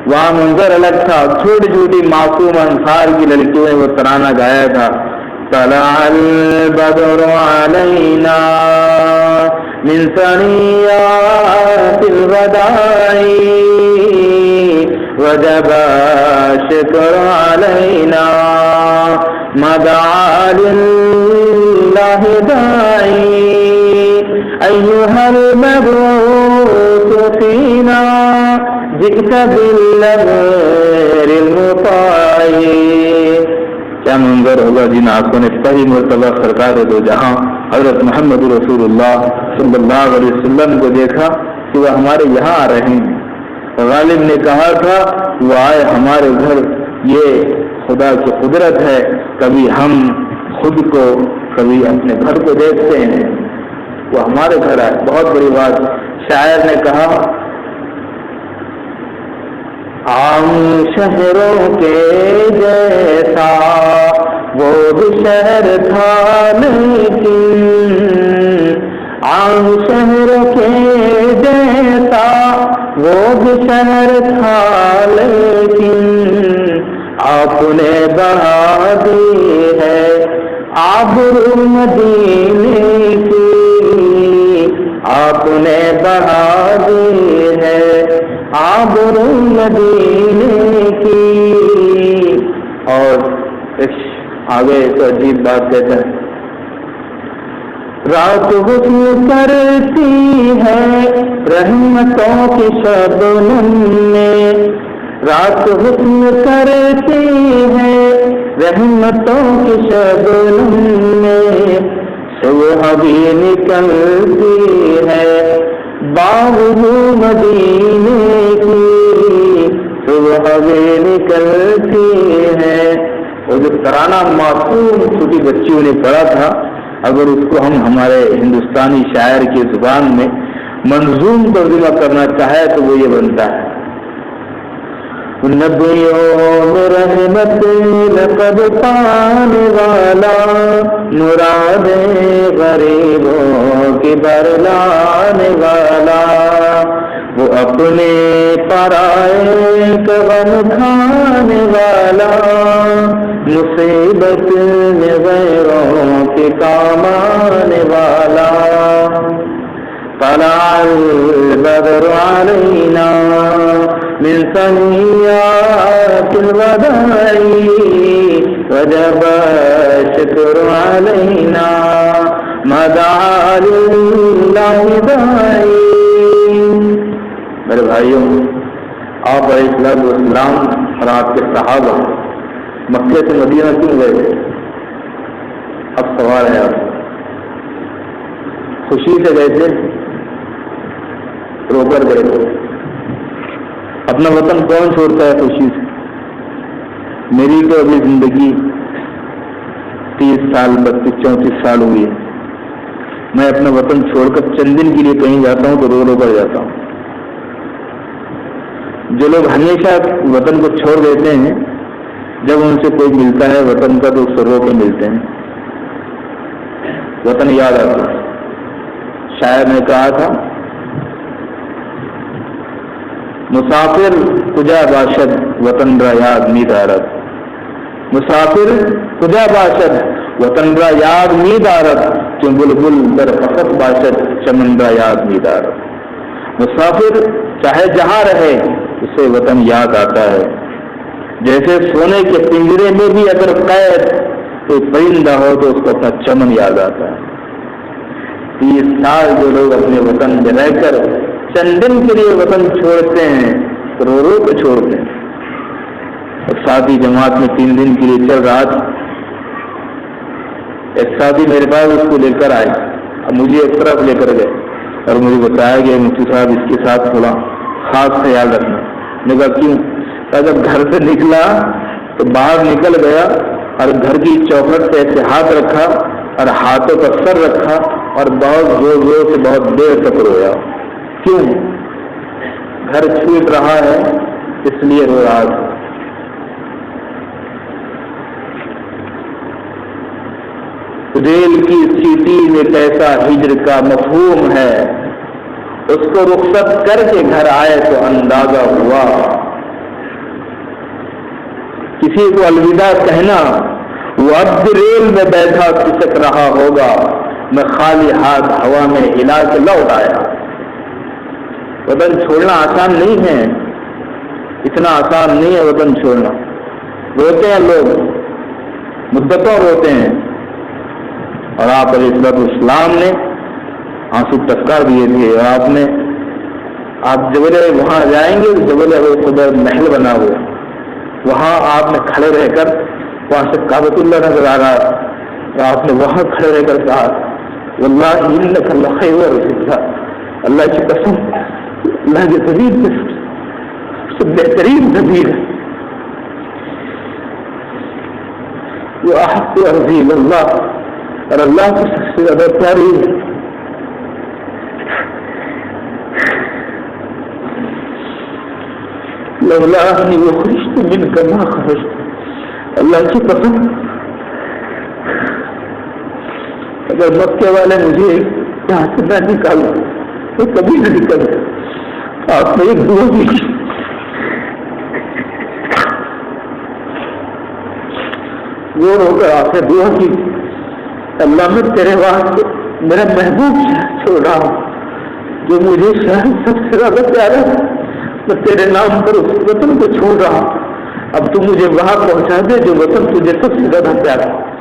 وہاں منظر الگ تھا. چھوٹی چھوٹی معصوم انصار کی لڑکیوں نے وہ ترانہ گایا تھا. طلع البدر علینا من ثنیات الوداع وجب الشکر علینا ما دعا للہ داعی ایہا المبعوث فینا جئت بالامر المطاع. کیا منظر ہوگا جن آنکھوں نے پہلی مرتبہ سرکار دو جہاں حضرت محمد رسول اللہ صلی اللہ علیہ وسلم کو دیکھا کہ وہ ہمارے یہاں آ رہے ہیں. غالب نے کہا تھا وہ آئے ہمارے گھر. یہ خدا کی قدرت ہے. کبھی ہم خود کو کبھی اپنے گھر کو دیکھتے ہیں. وہ ہمارے گھر آئے. بہت بڑی بات. شاعر نے کہا عام شہروں کے جیسا وہ بھی شہر تھا لیکن عام شہروں کے جیسا وہ بھی شہر تھا لیکن آپ نے بڑھا دی ہے آبرو مدینے کی. آپ نے بڑھا دی ہے آبرو مدینے کی. اور آگے تو عجیب بات کہتا ہے. رات حسن کرتی ہے رحمتوں کی شبنم میں. رات حسن کرتی ہے رحمتوں کی شبنم میں. صبح بھی نکلتی ہے باغ مدینے کی. صبح بھی نکلتی ہے. اور جو ترانہ معصوم چھوٹی بچیوں نے پڑھا تھا اگر اس کو ہم ہمارے ہندوستانی شاعر کی زبان میں منظوم ترجمہ کرنا چاہے تو وہ یہ بنتا ہے. نبیوں میں رحمت لقب پانے والا مراد غریبوں کی برلانے والا وہ اپنے پرائے کا غم کھانے والا مصیبت میں غیروں کے کام آنے والا. طلع البدر علینا من ثنیات الوداع وجب الشکر علینا ما دعا للہ داعی. میرے بھائیوں، آپ علیہ السلام اور آپ کے صحابہ مکے سے مدینہ کیوں گئے تھے؟ اب سوال ہے. آپ خوشی سے گئے تھے رو کر گئے تھے؟ اپنا وطن کون چھوڑتا ہے خوشی سے؟ میری تو ابھی زندگی 30 سال 32 34 سال ہوئی ہے. میں اپنا وطن چھوڑ کر چند دن کے لیے کہیں جاتا ہوں تو رو رو کر جاتا ہوں. جو لوگ ہمیشہ وطن کو چھوڑ دیتے ہیں جب ان سے کوئی ملتا ہے وطن کا تو اس سے رو کے ملتے ہیں. وطن یاد آتا ہے. شاعر نے کہا تھا مسافر کجا باشد وطن را یاد می دارد. مسافر کجا باشد وطن را یاد می دارد چون بلبل در فقط باشد چمن را یاد می دارد. مسافر چاہے جہاں رہے اسے وطن یاد آتا ہے. جیسے سونے کے پنجرے میں بھی اگر قید کوئی پرندہ ہو تو اس کو اپنا چمن یاد آتا ہے. 30 سال جو لوگ اپنے وطن میں رہ کر چند دن کے لیے وطن چھوڑتے ہیں رو رو کے چھوڑتے ہیں. اور ساتھی جماعت میں 3 دن کے لیے چل رہا تھا. ایک ساتھی میرے پاس اس کو لے کر آئے. اب مجھے ایک طرف لے کر گئے اور مجھے بتایا گیا مفتی صاحب اس کے ساتھ تھوڑا خاص خیال رکھنا. میں کہا کیوں؟ جب گھر سے نکلا تو باہر نکل گیا اور گھر کی چوکھٹ سے ایسے ہاتھ رکھا اور ہاتھوں پر سر رکھا اور بہت زور زور سے بہت دیر تک رویا. کیوں؟ گھر چھوٹ رہا ہے اس لیے رو رہا تھا. ریل کی سیٹی میں کیسا ہجر کا مفہوم ہے اس کو رخصت کر کے گھر آئے تو اندازہ ہوا کسی کو الوداع کہنا، وہ اب بھی ریل میں بیٹھا کھسک رہا ہوگا، میں خالی ہاتھ ہوا میں ہلا کے لوٹ آیا۔ وطن چھوڑنا آسان نہیں ہے، اتنا آسان نہیں ہے وطن چھوڑنا۔ روتے ہیں لوگ، مدتوں روتے ہیں، اور آپ علیہ السلام نے آنسو ٹپکا دیے تھے، اور آپ جبل وہاں جائیں گے، جبل خدا محل بنا ہوا، وہاں آپ نے کھڑے رہ کر، وہاں سے کعبۃ اللہ نظر آ رہا، اور آپ نے وہاں کھڑے رہ کر کہا واللہ انک لخیر رسول اللہ، اللہ کی قسم اللہ کے ضمیر میں سب بہترین ضمیر ہے، وہ احق عظیم اللہ، اور اللہ کو سب سے زیادہ پیاری ہے۔ لولا انی اخرجت منک ما خرجت، اللہ کی قسم اگر مکے والے مجھے یہاں سے نہ نکالو تو کبھی نہ نکلتے۔ آپ نے ایک دعا بھی کی، رو رو کر آپ نے دعا کی، اللہ میں تیرے واسطے میرا محبوب چھوڑ رہا ہوں جو مجھے شہر سب سے زیادہ پیارا ہے، میں تیرے نام پر اس وطن کو چھوڑ رہا ہوں، اب تو مجھے وہاں پہنچا دے جو وطن تجھے سب سے زیادہ پیارا ہے۔